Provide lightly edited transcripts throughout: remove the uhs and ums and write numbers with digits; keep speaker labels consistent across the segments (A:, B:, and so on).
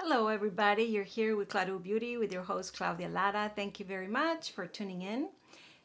A: Hello, everybody. You're here with Claudio Beauty with your host, Claudia Lara. Thank you very much for tuning in.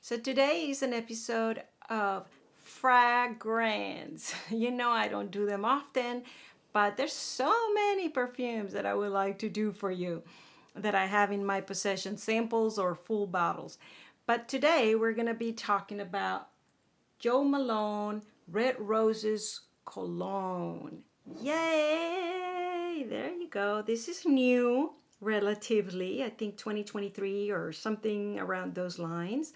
A: So, today is an episode of fragrance. You know, I don't do them often, but there's so many perfumes that I would like to do for you that I have in my possession, samples or full bottles. But today we're going to be talking about Joe Malone Red Roses Cologne. Yay! There you go. This is new, relatively. I think 2023 or something around those lines.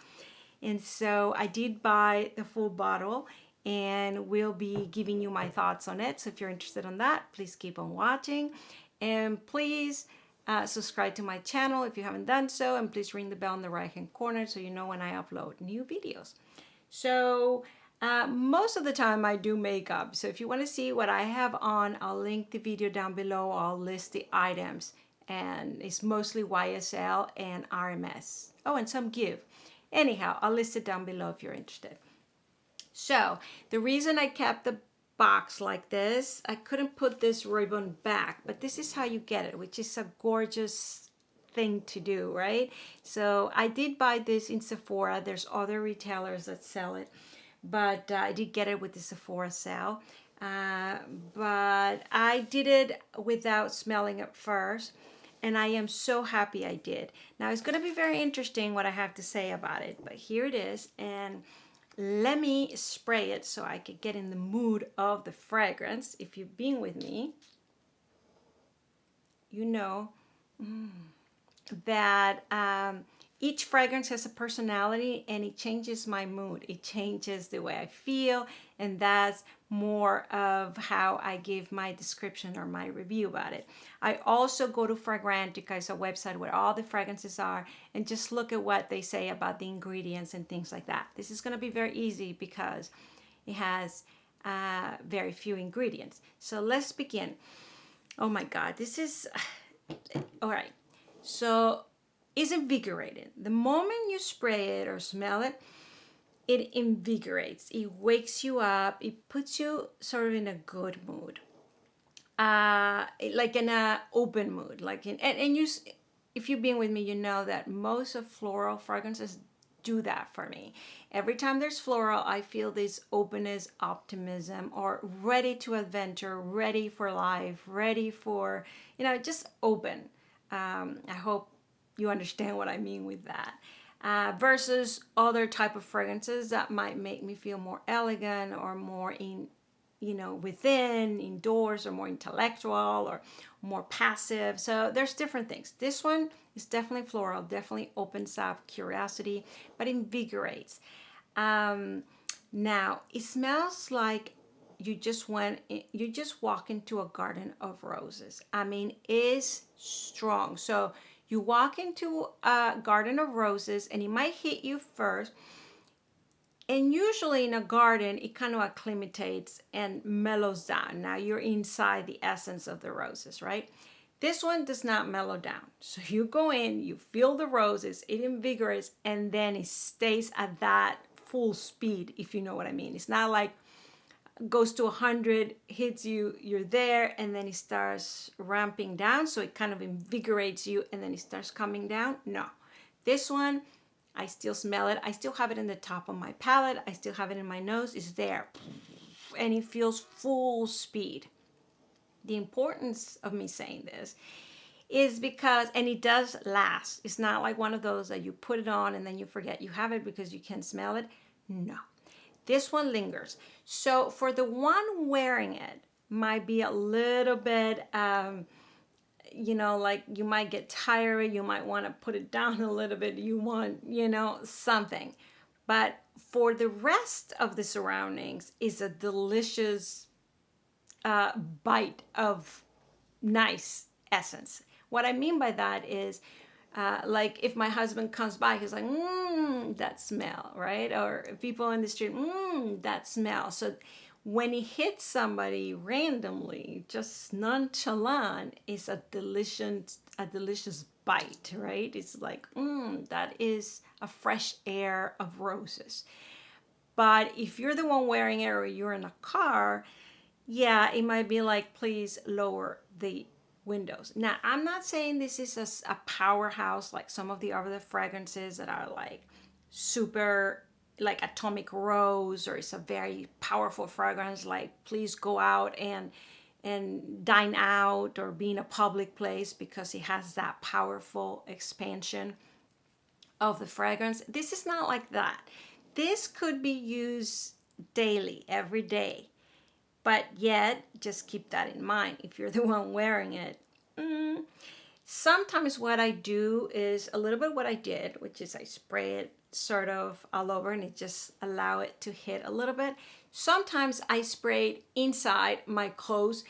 A: And so I did buy the full bottle and will be giving you my thoughts on it. So if you're interested in that, please keep on watching. And please subscribe to my channel if you haven't done so. And please ring the bell in the right hand corner so you know when I upload new videos. So most of the time I do makeup. So if you want to see what I have on, I'll link the video down below. I'll list the items. And it's mostly YSL and RMS. Oh, and some Give. Anyhow, I'll list it down below if you're interested. So the reason I kept the box like this, I couldn't put this ribbon back, but this is how you get it, which is a gorgeous thing to do, right? So I did buy this in Sephora. There's other retailers that sell it, but I did get it with the Sephora sale. But I did it without smelling it first, and I am so happy I did. Now it's going to be very interesting what I have to say about it, but here it is, and let me spray it so I could get in the mood of the fragrance. If you've been with me, you know that each fragrance has a personality and it changes my mood. It changes the way I feel, and that's more of how I give my description or my review about it. I also go to Fragrantica, it's a website where all the fragrances are, and just look at what they say about the ingredients and things like that. This is going to be very easy because it has very few ingredients. So let's begin. Oh my God, this is all right. So it's invigorating. The moment you spray it or smell it, it invigorates. It wakes you up. It puts you sort of in a good mood, like in a open mood. Like and you, if you've been with me, you know that most of floral fragrances do that for me. Every time there's floral, I feel this openness, optimism, or ready to adventure, ready for life, ready for, just open. I hope you understand what I mean with that. Versus other type of fragrances that might make me feel more elegant or more within, indoors, or more intellectual or more passive. So there's different things. This one is definitely floral, definitely opens up curiosity, but invigorates. Now it smells like you just walk into a garden of roses. I mean, it's strong. So you walk into a garden of roses and it might hit you first. And usually in a garden, it kind of acclimates and mellows down. Now you're inside the essence of the roses, right? This one does not mellow down. So you go in, you feel the roses, it invigorates, and then it stays at that full speed, if you know what I mean. It's not like goes to 100, hits you, you're there, and then it starts ramping down. So it kind of invigorates you, and then it starts coming down. No, this one, I still smell it. I still have it in the top of my palate. I still have it in my nose. It's there, and it feels full speed. The importance of me saying this is because, and it does last. It's not like one of those that you put it on and then you forget you have it because you can't smell it. No. This one lingers. So for the one wearing it, might be a little bit, like you might get tired. You might want to put it down a little bit. You want, something. But for the rest of the surroundings, is a delicious bite of nice essence. What I mean by that is, like if my husband comes by, he's like, that smell, right? Or people in the street, that smell. So when he hits somebody randomly, just nonchalant, it's a delicious bite, right? It's like, that is a fresh air of roses. But if you're the one wearing it or you're in a car, yeah, it might be like, please lower the windows. Now, I'm not saying this is a powerhouse like some of the other fragrances that are like super, like atomic rose, or it's a very powerful fragrance like please go out and dine out or be in a public place because it has that powerful expansion of the fragrance. This is not like that. This could be used daily, every day, but yet just keep that in mind if you're the one wearing it. Sometimes what I do is a little bit what I did, which is I spray it sort of all over and it just allow it to hit a little bit. Sometimes I spray it inside my clothes,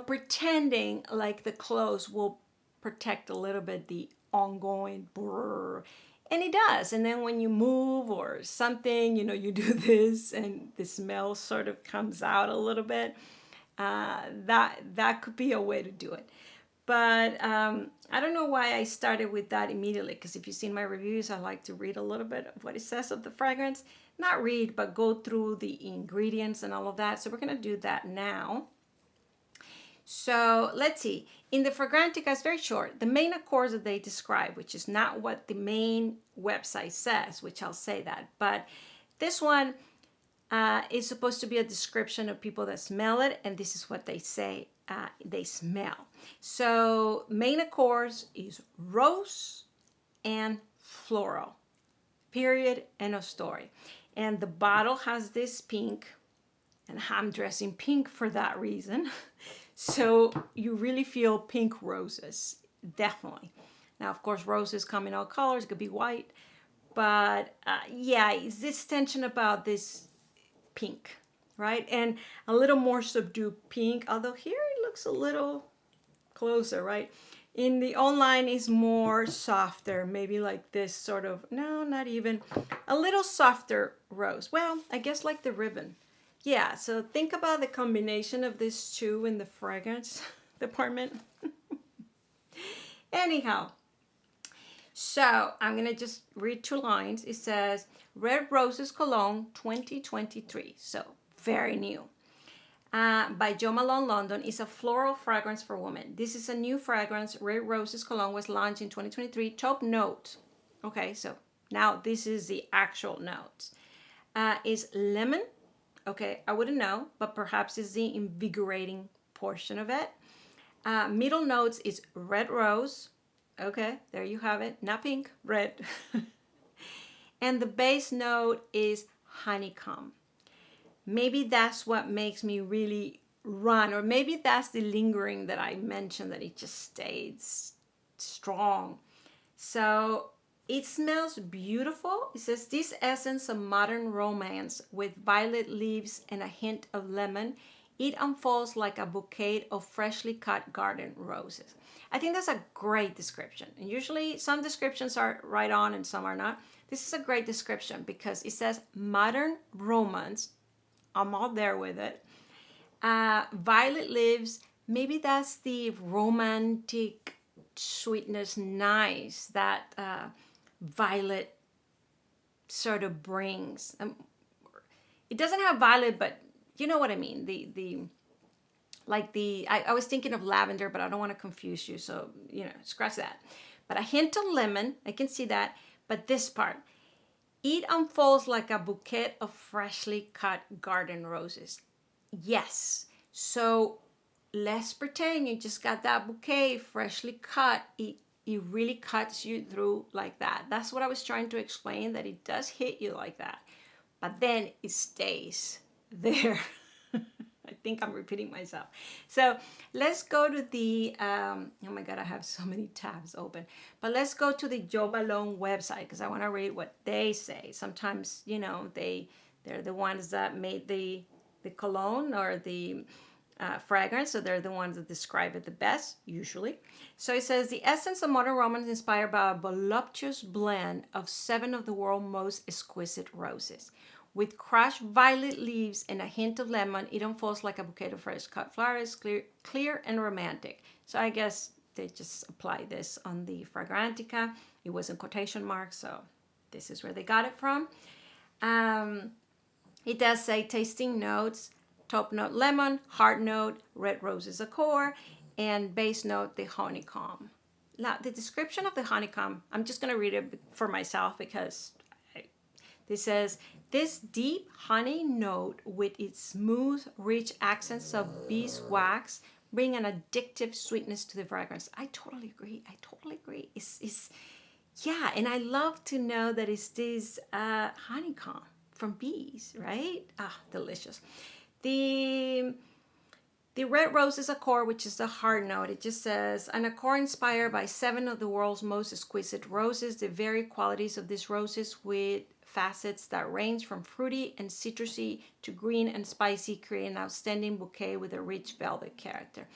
A: pretending like the clothes will protect a little bit the ongoing brrr. And it does. And then when you move or something, you do this and the smell sort of comes out a little bit. That could be a way to do it. But I don't know why I started with that immediately, because if you've seen my reviews, I like to read a little bit of what it says of the fragrance. Not read, but go through the ingredients and all of that. So we're going to do that now. So let's see. In the Fragrantica, it's very short. The main accords that they describe, which is not what the main website says, which I'll say that. But this one is supposed to be a description of people that smell it, and this is what they say they smell. So main accords is rose and floral. Period. End of story. And the bottle has this pink, and I'm dressing pink for that reason. So you really feel pink roses, definitely. Now, of course, roses come in all colors. It could be white. But yeah, it's this tension about this pink, right? And a little more subdued pink, although here it looks a little closer, right? In the online is more softer, maybe like this sort of, no, not even, a little softer rose. Well, I guess like the ribbon. Yeah, so think about the combination of these two in the fragrance department. Anyhow, so I'm going to just read 2 lines. It says, Red Roses Cologne 2023. So very new. By Jo Malone London is a floral fragrance for women. This is a new fragrance. Red Roses Cologne was launched in 2023. Top note. Okay, so now this is the actual notes. Is lemon. Okay, I wouldn't know, but perhaps it's the invigorating portion of it. Middle notes is red rose. Okay, there you have it. Not pink, red. And the base note is honeycomb. Maybe that's what makes me really run, or maybe that's the lingering that I mentioned, that it just stays strong. So it smells beautiful. It says, this essence of modern romance with violet leaves and a hint of lemon. It unfolds like a bouquet of freshly cut garden roses. I think that's a great description. And usually some descriptions are right on and some are not. This is a great description because it says modern romance. I'm all there with it. Violet leaves. Maybe that's the romantic sweetness, nice, that violet sort of brings. It doesn't have violet, but you know what I mean. I was thinking of lavender, but I don't want to confuse you, so scratch that. But a hint of lemon, I can see that. But this part, it unfolds like a bouquet of freshly cut garden roses. Yes. So let's pretend you just got that bouquet freshly cut. It really cuts you through like that. That's what I was trying to explain, that it does hit you like that. But then it stays there. I think I'm repeating myself. So let's go to the, oh my God, I have so many tabs open. But let's go to the Jo Malone website because I want to read what they say. Sometimes, they're the ones that made the cologne or the fragrance, so they're the ones that describe it the best, usually. So it says, the essence of modern romance inspired by a voluptuous blend of 7 of the world's most exquisite roses. With crushed violet leaves and a hint of lemon, it unfolds like a bouquet of fresh cut flowers, clear and romantic. So I guess they just applied this on the Fragrantica. It was in quotation marks, so this is where they got it from. It does say tasting notes, top note lemon, heart note, red roses accord. and base note the honeycomb. Now, the description of the honeycomb, I'm just going to read it for myself because this says, this deep honey note with its smooth, rich accents of beeswax bring an addictive sweetness to the fragrance. I totally agree. I totally agree. Yeah, and I love to know that it's this honeycomb from bees, right? Ah, delicious. The the red rose is accord, which is the hard note. It just says, an accord inspired by 7 of the world's most exquisite roses. The varied qualities of these roses with facets that range from fruity and citrusy to green and spicy create an outstanding bouquet with a rich velvet character.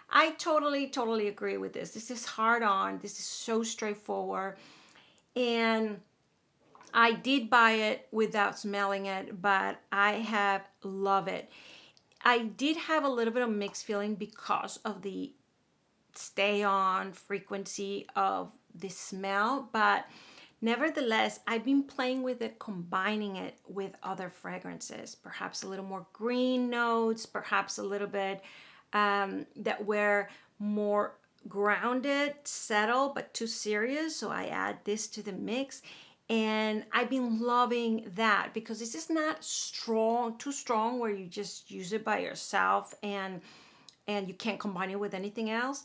A: I totally agree with this. This is hard on. This is so straightforward. And I did buy it without smelling it, but I have loved it. I did have a little bit of mixed feeling because of the stay on frequency of the smell, but nevertheless, I've been playing with it, combining it with other fragrances, perhaps a little more green notes, perhaps a little bit that were more grounded, settle, but too serious. So I add this to the mix. And I've been loving that because this is not strong, too strong where you just use it by yourself and you can't combine it with anything else.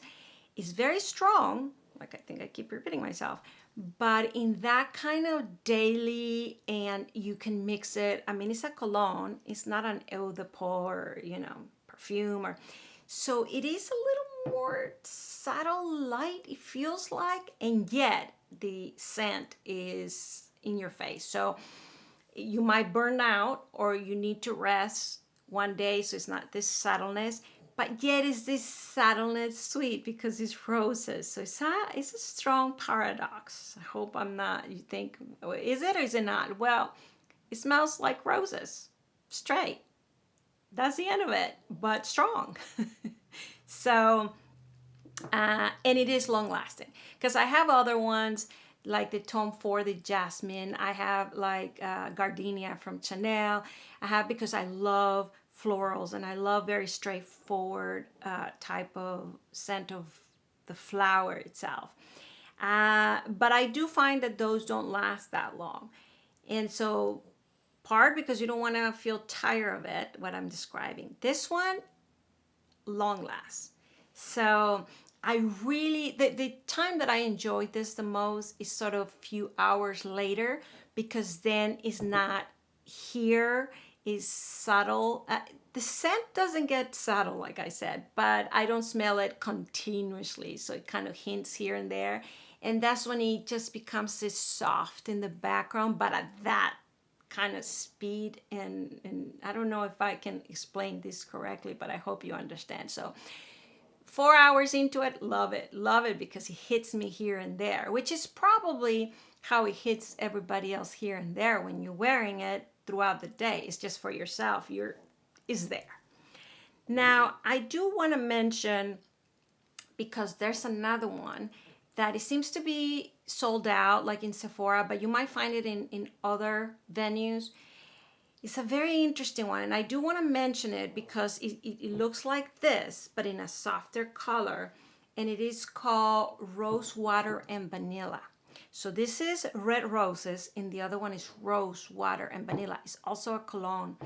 A: It's very strong, like I think I keep repeating myself, but in that kind of daily, and you can mix it. I mean, it's a cologne, it's not an eau de peau, perfume, or so it is a little more subtle, light, it feels like, and yet the scent is in your face. So you might burn out or you need to rest one day, so it's not this subtleness, but yet it's this subtleness sweet because it's roses. So it's a strong paradox. I hope I'm not, you think, is it or is it not? Well, it smells like roses, straight. That's the end of it, but strong. So and it is long lasting because I have other ones like the Tom Ford, the Jasmine. I have like Gardenia from Chanel. I have, because I love florals and I love very straightforward type of scent of the flower itself. But I do find that those don't last that long. And so part because you don't want to feel tired of it, what I'm describing. This one, long lasts. So I really, the time that I enjoyed this the most is sort of a few hours later, because then it's not here, is subtle. The scent doesn't get subtle, like I said, but I don't smell it continuously. So it kind of hints here and there. And that's when it just becomes this soft in the background, but at that kind of speed. And I don't know if I can explain this correctly, but I hope you understand. So 4 hours into it, love it because it hits me here and there, which is probably how it hits everybody else here and there when you're wearing it throughout the day. It's just for yourself, is there. Now, I do want to mention, because there's another one that it seems to be sold out, like in Sephora, but you might find it in other venues. It's a very interesting one, and I do want to mention it because it looks like this, but in a softer color, and it is called Rose Water and Vanilla. So this is red roses, and the other one is rose water and vanilla. It's also a cologne,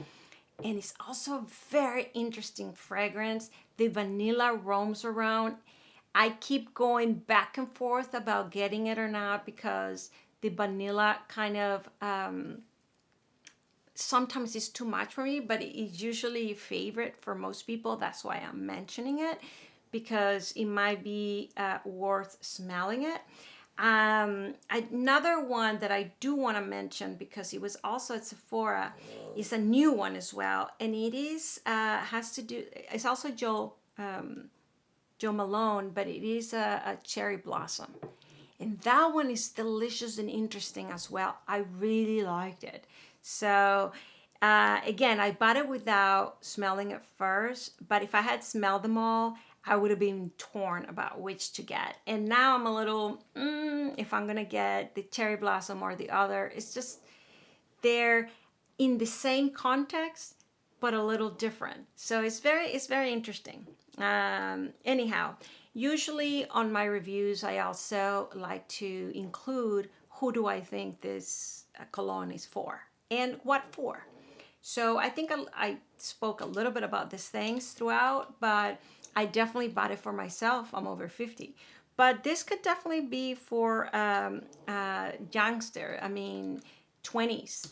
A: and it's also a very interesting fragrance. The vanilla roams around. I keep going back and forth about getting it or not because the vanilla kind of sometimes it's too much for me, but it's usually a favorite for most people. That's why I'm mentioning it, because it might be worth smelling it. Another one that I do want to mention, because it was also at Sephora, is a new one as well, and it is has to do. It's also Joe Malone, but it is a cherry blossom, and that one is delicious and interesting as well. I really liked it. So again, I bought it without smelling it first, but if I had smelled them all, I would have been torn about which to get. And now I'm a little, if I'm gonna get the cherry blossom or the other, it's just, they're in the same context, but a little different. So it's very interesting. Anyhow, usually on my reviews, I also like to include who do I think this cologne is for and what for. So I think I spoke a little bit about these things throughout, but I definitely bought it for myself. I'm over 50. But this could definitely be for youngster. I mean, 20s,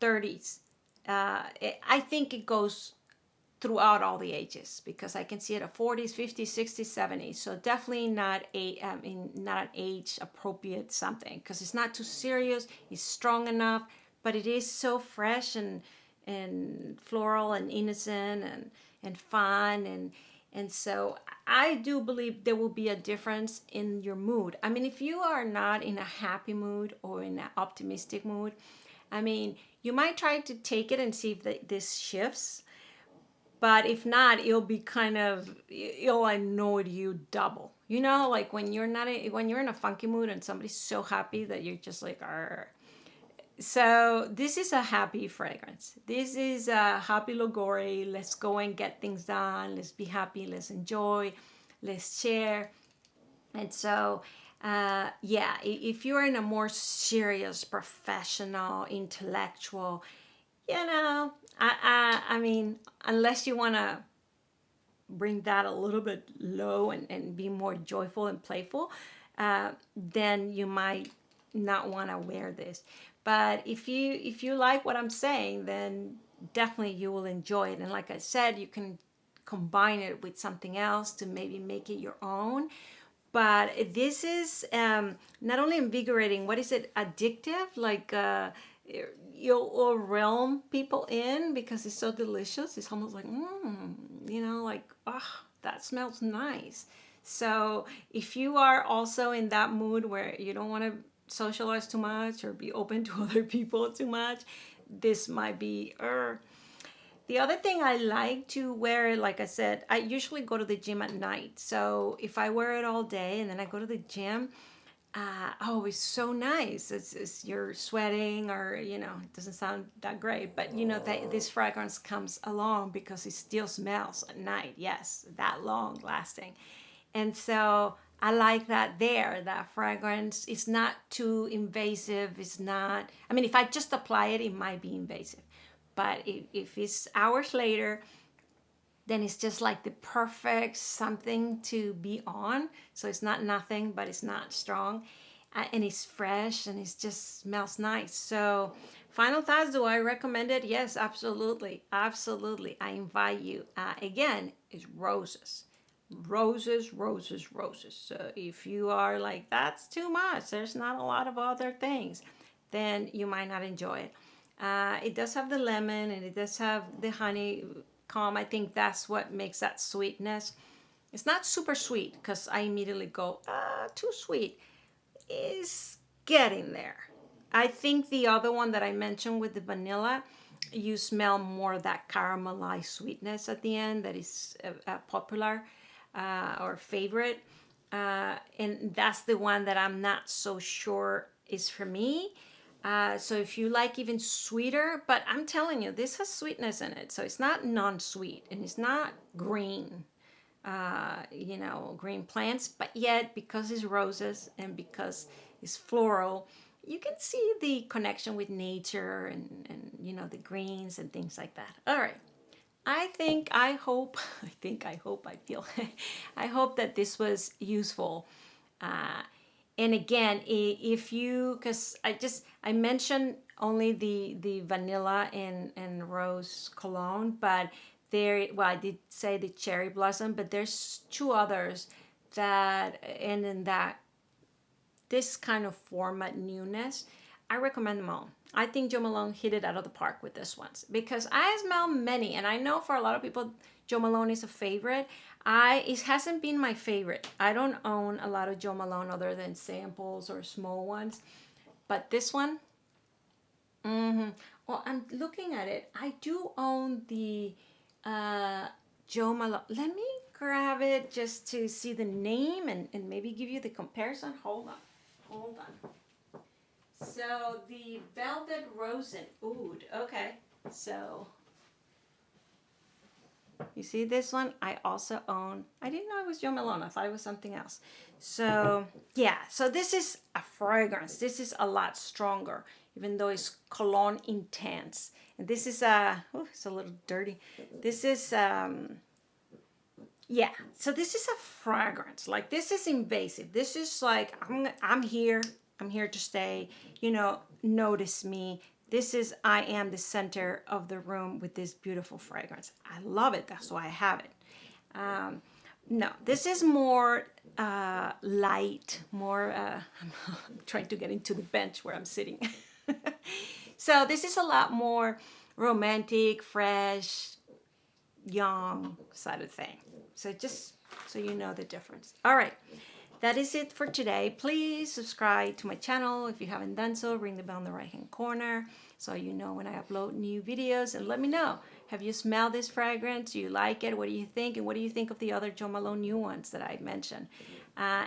A: 30s. I think it goes throughout all the ages because I can see it at 40s, 50s, 60s, 70s. So definitely not not an age appropriate something because it's not too serious. It's strong enough, but it is so fresh and floral and innocent and fun and so I do believe there will be a difference in your mood. I mean, if you are not in a happy mood or in an optimistic mood, I mean, you might try to take it and see if this shifts, but if not, it'll annoy you double. You know, like when you're not when you're in a funky mood and somebody's so happy that you're just like, arr. So this is a happy fragrance. This is a happy logore. Let's go and get things done. Let's be happy. Let's enjoy. Let's share. And so, yeah, if you're in a more serious, professional, intellectual, I mean, unless you want to bring that a little bit low and be more joyful and playful, then you might not want to wear this. But if you like what I'm saying, then definitely you will enjoy it. And like I said, you can combine it with something else to maybe make it your own. But this is not only invigorating, what is it, addictive? Like you'll realm people in because it's so delicious. It's almost like, like, oh, that smells nice. So if you are also in that mood where you don't want to socialize too much or be open to other people too much, this might be the other thing I like to wear, like I said, I usually go to the gym at night. So if I wear it all day and then I go to the gym, oh, it's so nice. It's you're sweating, or it doesn't sound that great, but that this fragrance comes along because it still smells at night. Yes, that long lasting, and so I like that there. That fragrance is not too invasive. It's not. I mean, if I just apply it, it might be invasive, but if it's hours later, then it's just like the perfect something to be on. So it's not nothing, but it's not strong. And it's fresh and it just smells nice. So, final thoughts, do I recommend it? Yes, absolutely. Absolutely. I invite you. Again, it's roses. Roses, roses, roses. So, if you are like, that's too much, there's not a lot of other things, then you might not enjoy it. It does have the lemon and it does have the honey calm. I think that's what makes that sweetness. It's not super sweet because I immediately go, too sweet. Is getting there. I think the other one that I mentioned with the vanilla, you smell more that caramelized sweetness at the end that is popular or favorite. And that's the one that I'm not so sure is for me. So if you like even sweeter, but I'm telling you, this has sweetness in it. So it's not non-sweet and it's not green, green plants, but yet because it's roses and because it's floral, you can see the connection with nature and the greens and things like that. All right. I hope, I feel, I hope that this was useful. And again, if you, because I mentioned only the vanilla and rose cologne, but I did say the cherry blossom, but there's two others that end in that this kind of format newness. I recommend Malone. I think Joe Malone hit it out of the park with this ones because I smell many, and I know for a lot of people, Joe Malone is a favorite. It hasn't been my favorite. I don't own a lot of Joe Malone other than samples or small ones, but this one, well, I'm looking at it. I do own the Joe Malone. Let me grab it just to see the name and maybe give you the comparison. Hold on. So the Velvet Rosen Oud. Okay, so You see this one? I also own. I didn't know it was Joe Malone. I thought it was something else. So yeah, so this is a fragrance. This is a lot stronger, even though it's Cologne Intense. And this is it's a little dirty. This is yeah. So this is a fragrance. Like this is invasive. This is like I'm here. I'm here to stay. You know, notice me. This is, I am the center of the room with this beautiful fragrance. I love it. That's why I have it. No, this is more light, more, I'm trying to get into the bench where I'm sitting. So this is a lot more romantic, fresh, young side of thing. So just so you know the difference. All right. That is it for today. Please subscribe to my channel if you haven't done so. Ring the bell in the right hand corner so you know when I upload new videos, and let me know. Have you smelled this fragrance? Do you like it? What do you think? And what do you think of the other Jo Malone new ones that I mentioned?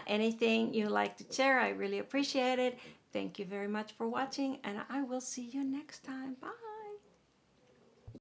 A: Anything you like to share, I really appreciate it. Thank you very much for watching, and I will see you next time. Bye.